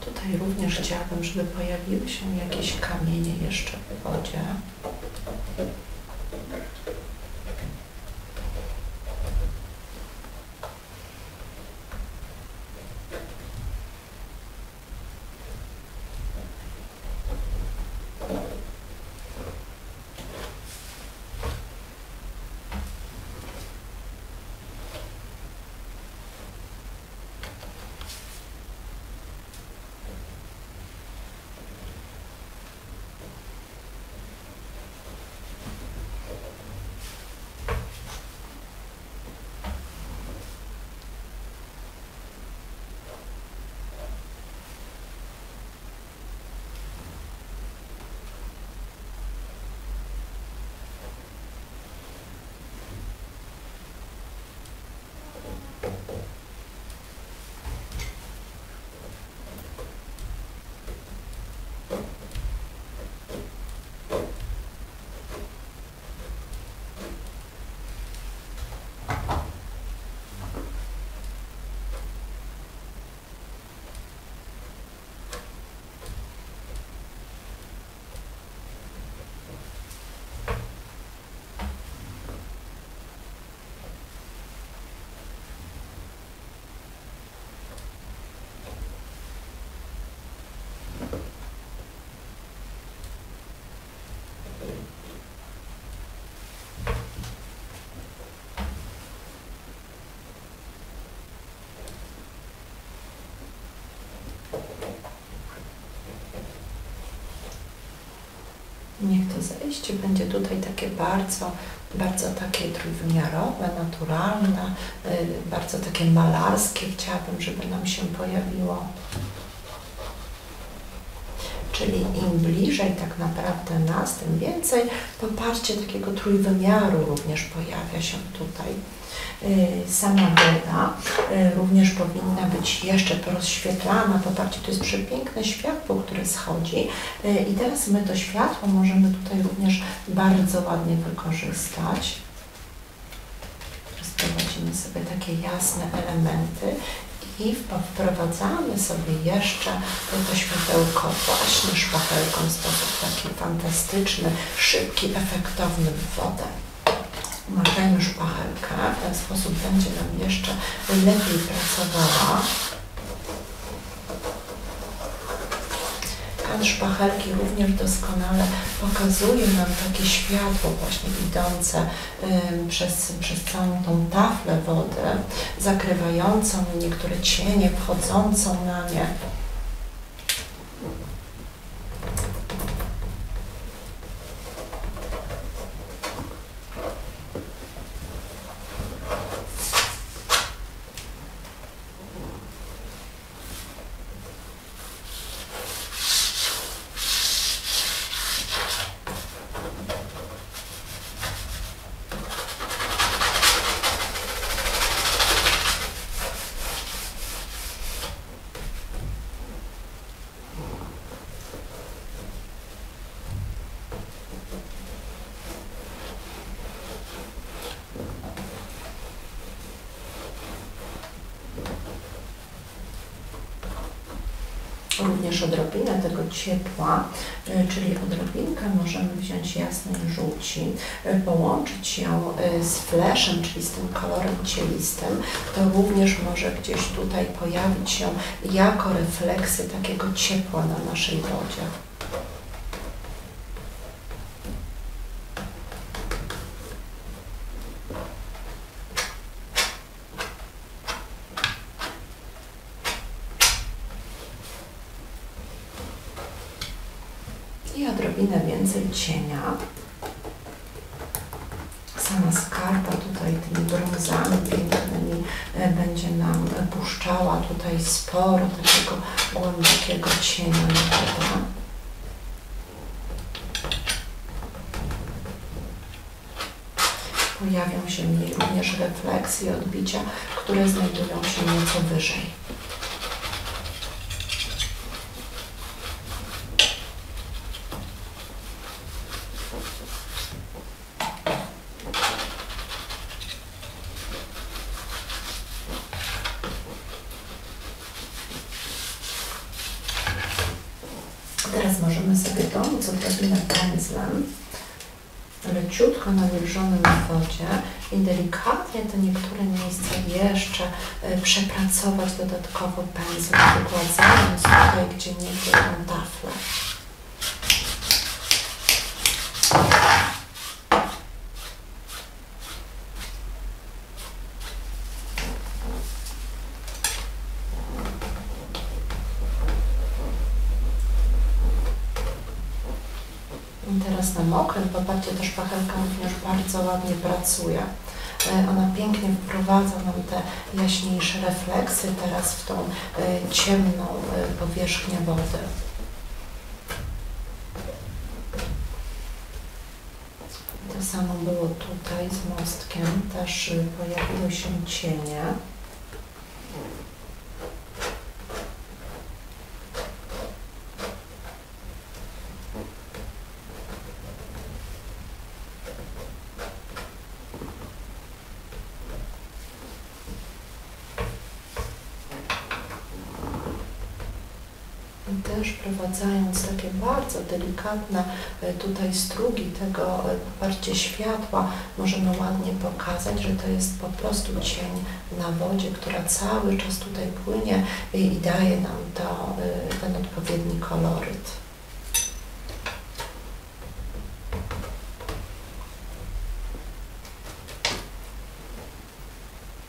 Tutaj również chciałabym, żeby pojawiły się jakieś kamienie jeszcze w wodzie. Niech to zejście będzie tutaj takie bardzo takie trójwymiarowe, naturalne, bardzo takie malarskie. Chciałabym, żeby nam się pojawiło. Czyli im bliżej tak naprawdę nas, tym więcej poparcie takiego trójwymiaru również pojawia się tutaj. Sama woda również powinna być jeszcze rozświetlana. Popatrzcie, to jest przepiękne światło, które schodzi i teraz my to światło możemy tutaj również bardzo ładnie wykorzystać. Sprowadzimy sobie takie jasne elementy i wprowadzamy sobie jeszcze to światełko właśnie szpachelką w sposób taki fantastyczny, szybki, efektowny w wodę. Umawiajmy szpachelkę, w ten sposób będzie nam jeszcze lepiej pracowała. Kant szpachelki również doskonale pokazuje nam takie światło właśnie idące przez całą tą taflę wody, zakrywającą niektóre cienie, wchodzącą na nie. Również odrobinę tego ciepła, czyli odrobinkę możemy wziąć jasnej żółci, połączyć ją z fleszem, czyli z tym kolorem cielistym. To również może gdzieś tutaj pojawić się jako refleksy takiego ciepła na naszej wodzie. I odrobinę więcej cienia. Sama skarpa tutaj tymi brązami pięknymi będzie nam puszczała tutaj sporo takiego głębokiego cienia na wodę. Pojawią się w niej również refleksje, odbicia, które znajdują się nieco wyżej. Teraz możemy sobie pomóc odrobinę pędzlem, leciutko nawilżonym w wodzie i delikatnie te niektóre miejsca jeszcze przepracować dodatkowo pędzlem, wygładzając tutaj, gdzie nie tą taflę. Teraz na mokrym, popatrzcie, ta szpachelka również bardzo ładnie pracuje. Ona pięknie wprowadza nam te jaśniejsze refleksy teraz w tą ciemną powierzchnię wody. To samo było tutaj z mostkiem, też pojawiły się cienie. Też wprowadzając takie bardzo delikatne tutaj strugi tego, popatrzcie, światła, możemy ładnie pokazać, że to jest po prostu cień na wodzie, która cały czas tutaj płynie i daje nam ten odpowiedni koloryt.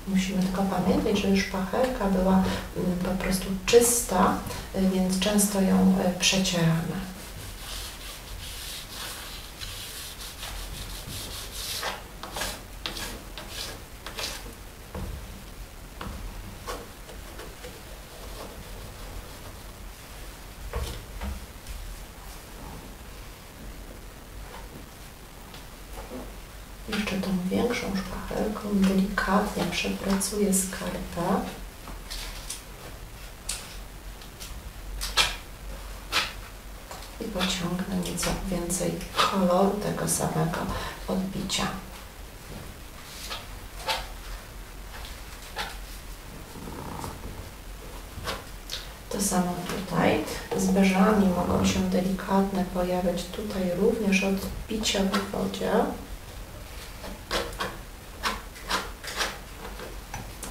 Musimy tylko pamiętać, że szpachelka była po prostu czysta, więc często ją przecieramy. większą szpachelką delikatnie przepracuję skarpę. I pociągnę nieco więcej koloru tego samego odbicia. To samo tutaj. Z beżami mogą się delikatne pojawiać tutaj również odbicia w wodzie.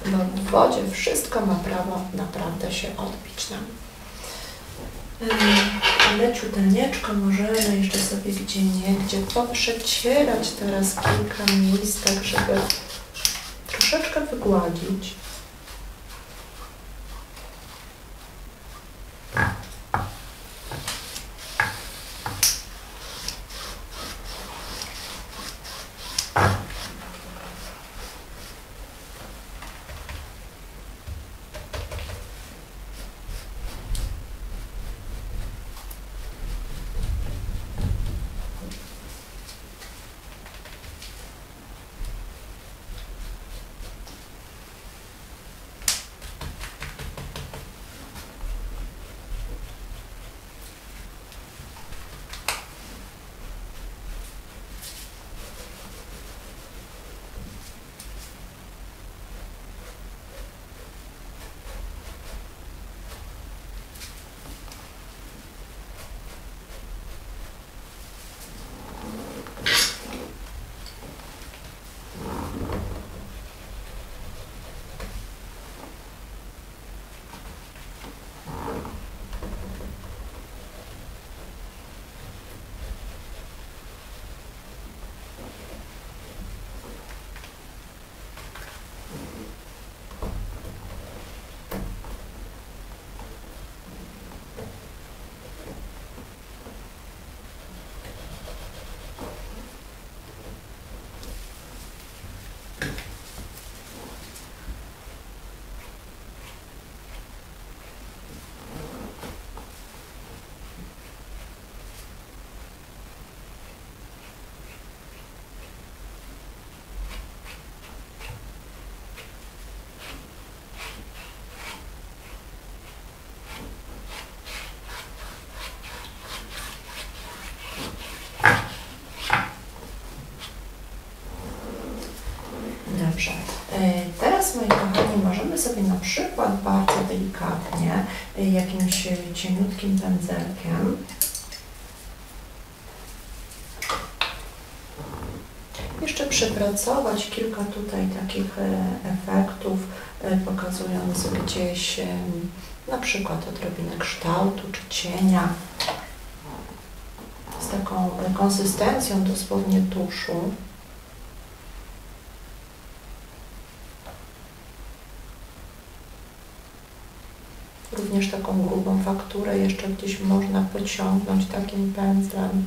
Bo w wodzie wszystko ma prawo naprawdę się odbić nam. Leciuteńko możemy jeszcze sobie gdzieniegdzie poprzecierać teraz kilka miejsc, tak żeby troszeczkę wygładzić. Dobrze. Teraz, moi kochani, możemy sobie na przykład bardzo delikatnie jakimś cieniutkim pędzelkiem jeszcze przepracować kilka tutaj takich efektów, pokazując gdzieś na przykład odrobinę kształtu czy cienia z taką konsystencją dosłownie tuszu. Również taką grubą fakturę jeszcze gdzieś można pociągnąć takim pędzlem.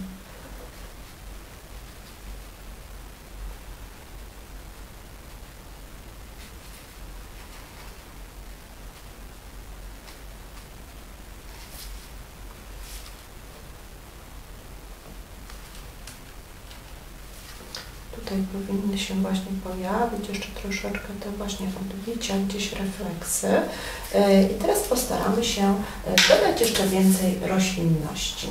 Tutaj powinny się właśnie pojawić jeszcze troszeczkę te właśnie odbicia, gdzieś refleksy. I teraz postaramy się dodać jeszcze więcej roślinności.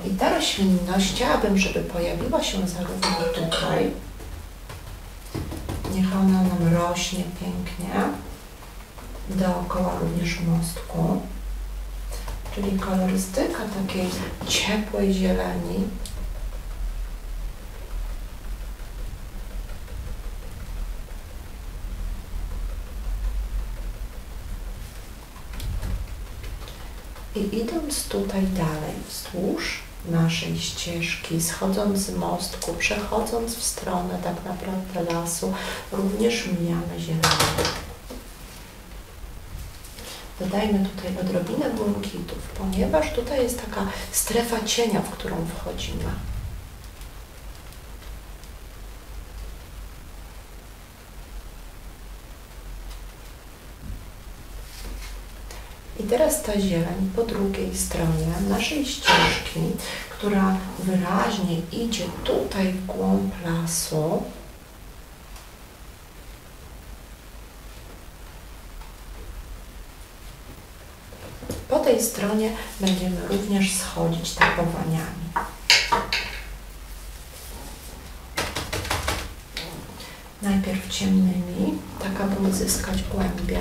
I ta roślinność chciałabym, żeby pojawiła się zarówno tutaj, niech ona nam rośnie pięknie, dookoła również mostku, czyli kolorystyka takiej ciepłej zieleni. I idąc tutaj dalej wzdłuż naszej ścieżki, schodząc z mostku, przechodząc w stronę tak naprawdę lasu, również mijamy zielenię. Dodajmy tutaj odrobinę błękitów, ponieważ tutaj jest taka strefa cienia, w którą wchodzimy. I teraz ta zieleń po drugiej stronie naszej ścieżki, która wyraźnie idzie tutaj w głąb lasu, tej stronie będziemy również schodzić tabowaniami. Najpierw ciemnymi, tak aby uzyskać głębię.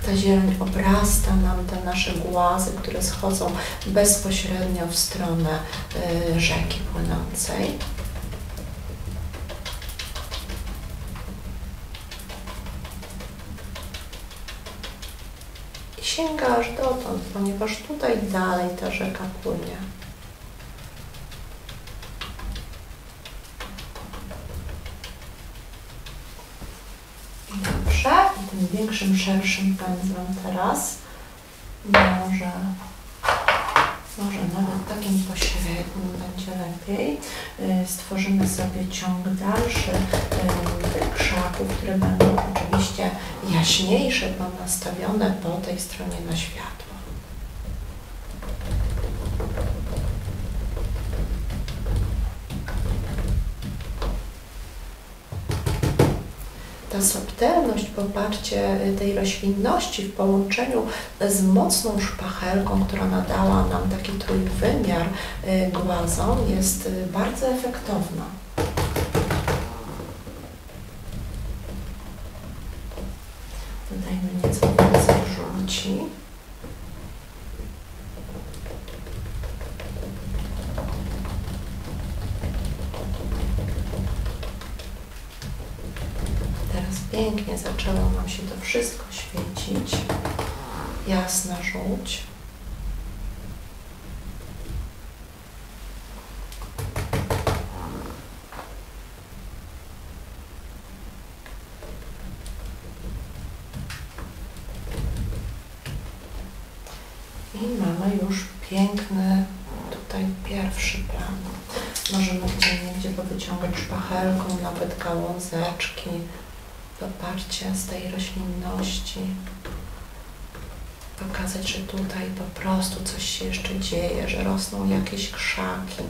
Ta zieleń obrasta nam te nasze głazy, które schodzą bezpośrednio w stronę rzeki płynącej. I sięga aż dotąd, ponieważ tutaj dalej ta rzeka płynie. Dobrze, i tym większym, szerszym pędzlem teraz może nawet takim pośrednim będzie lepiej. Stworzymy sobie ciąg dalszy tych krzaków, które będą oczywiście jaśniejsze, bo nastawione po tej stronie na światło. Ta subtelność, popatrzcie, tej roślinności w połączeniu z mocną szpachelką, która nadała nam taki trójwymiar głazom, jest bardzo efektowna. Dodajmy nieco więcej żółci. Pięknie zaczęło nam się to wszystko świecić. Jasna żółć. I mamy już piękny tutaj pierwszy plan. Możemy gdzieniegdzie powyciągać szpachelką, nawet gałązeczki. Poparcie z tej roślinności, pokazać, że tutaj po prostu coś się jeszcze dzieje, że rosną jakieś krzaki.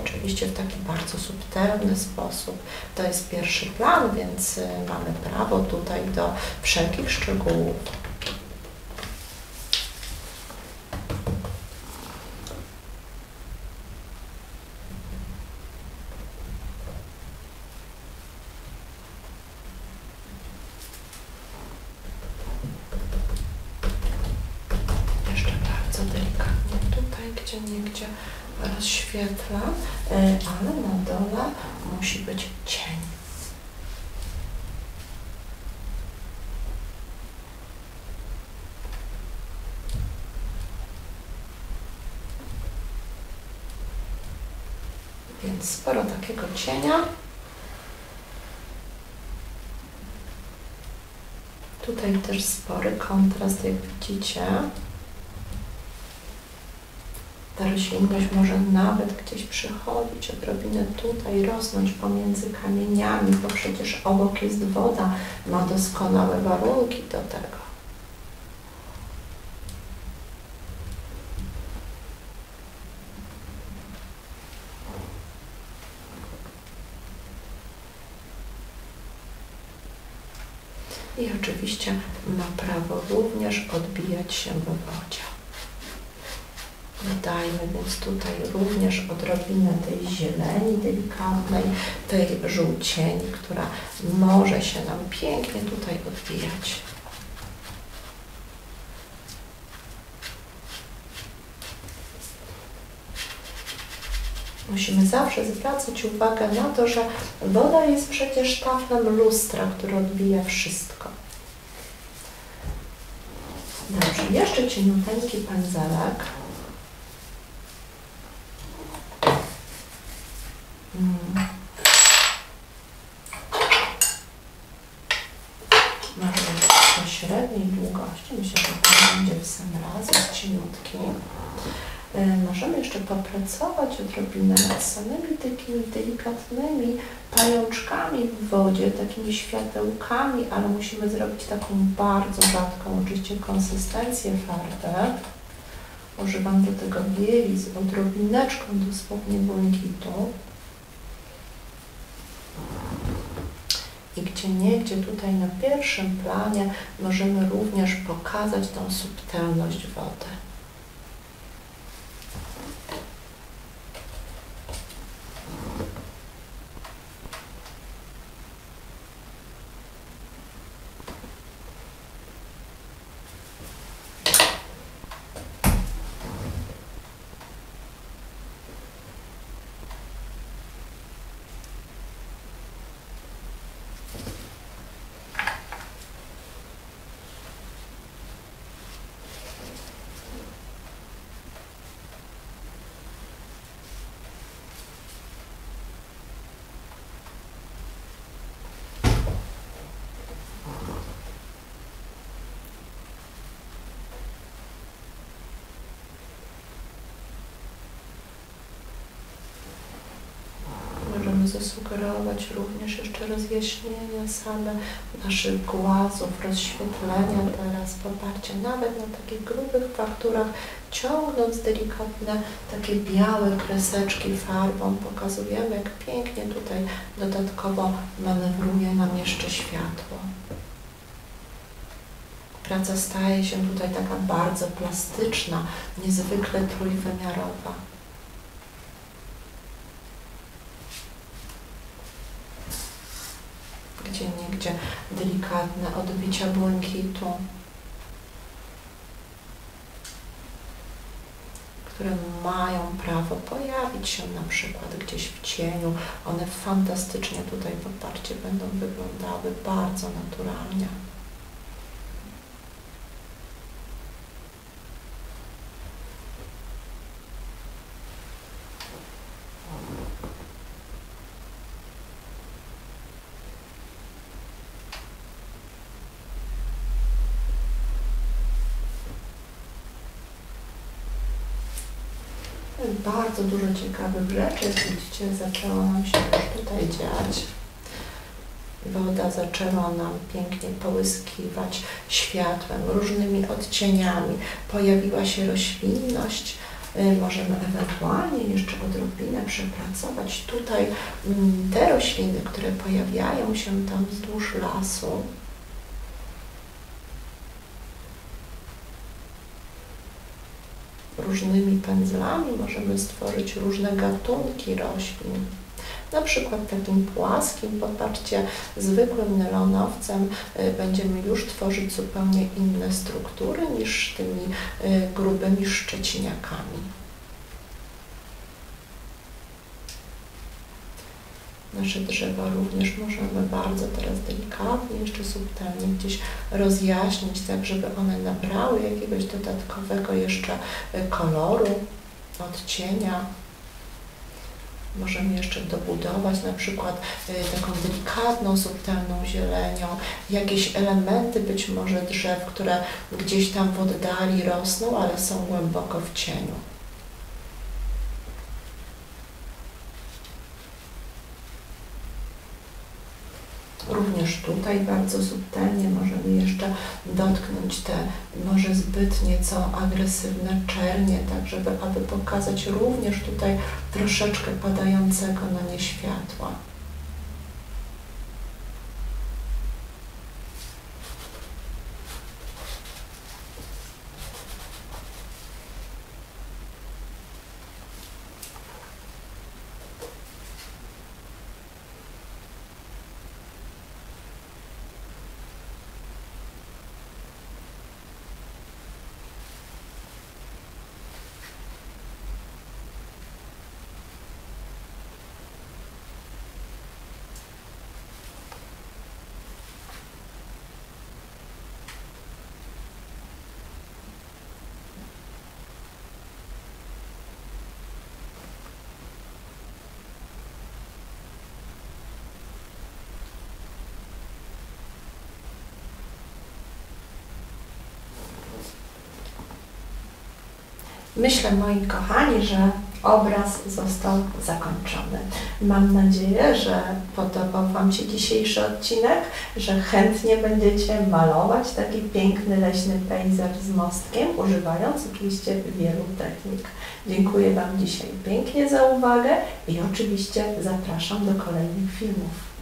Oczywiście w taki bardzo subtelny sposób. To jest pierwszy plan, więc mamy prawo tutaj do wszelkich szczegółów. Gdzieniegdzie rozświetla, ale na dole musi być cień. Więc sporo takiego cienia. Tutaj też spory kontrast, jak widzicie. Ta roślinność może nawet gdzieś przychodzić, odrobinę tutaj, rosnąć pomiędzy kamieniami, bo przecież obok jest woda, ma doskonałe warunki do tego. I oczywiście ma prawo również odbijać się we wodzie. Dodajmy więc tutaj również odrobinę tej zieleni delikatnej, tej żółcieni, która może się nam pięknie tutaj odbijać. Musimy zawsze zwracać uwagę na to, że woda jest przecież taflem lustra, które odbija wszystko. Dobrze, jeszcze cieniuteńki pędzelek. Może być średniej długości, myślę, że to będzie w sam raz, jest cieniutki. Możemy jeszcze popracować odrobinę nad samymi takimi delikatnymi pajączkami w wodzie, takimi światełkami, ale musimy zrobić taką bardzo rzadką oczywiście konsystencję farby. Używam do tego bieli z odrobineczką dosłownie błękitu. I gdzieniegdzie tutaj na pierwszym planie możemy również pokazać tą subtelność wody. Możemy zasugerować również jeszcze rozjaśnienie same naszych głazów, rozświetlenia teraz, poparcie nawet na takich grubych fakturach, ciągnąc delikatne takie białe kreseczki farbą, pokazujemy, jak pięknie tutaj dodatkowo manewruje nam jeszcze światło. Praca staje się tutaj taka bardzo plastyczna, niezwykle trójwymiarowa. Gdzieniegdzie delikatne odbicia błękitu, które mają prawo pojawić się na przykład gdzieś w cieniu. One fantastycznie tutaj w oparcie będą wyglądały bardzo naturalnie. Bardzo dużo ciekawych rzeczy, jak widzicie, zaczęło nam się już tutaj dziać. Woda zaczęła nam pięknie połyskiwać światłem, różnymi odcieniami. Pojawiła się roślinność. Możemy ewentualnie jeszcze odrobinę przepracować tutaj te rośliny, które pojawiają się tam wzdłuż lasu. Różnymi pędzlami możemy stworzyć różne gatunki roślin. Na przykład takim płaskim, popatrzcie, zwykłym nylonowcem będziemy już tworzyć zupełnie inne struktury niż tymi grubymi szczeciniakami. Nasze drzewa również możemy bardzo teraz delikatnie, jeszcze subtelnie gdzieś rozjaśnić, tak żeby one nabrały jakiegoś dodatkowego jeszcze koloru, odcienia. Możemy jeszcze dobudować na przykład taką delikatną, subtelną zielenią, jakieś elementy być może drzew, które gdzieś tam w oddali rosną, ale są głęboko w cieniu. Również tutaj bardzo subtelnie możemy jeszcze dotknąć te może zbyt nieco agresywne czernie, tak aby pokazać również tutaj troszeczkę padającego na nie światła. Myślę, moi kochani, że obraz został zakończony. Mam nadzieję, że podobał Wam się dzisiejszy odcinek, że chętnie będziecie malować taki piękny leśny pejzaż z mostkiem, używając oczywiście wielu technik. Dziękuję Wam dzisiaj pięknie za uwagę i oczywiście zapraszam do kolejnych filmów.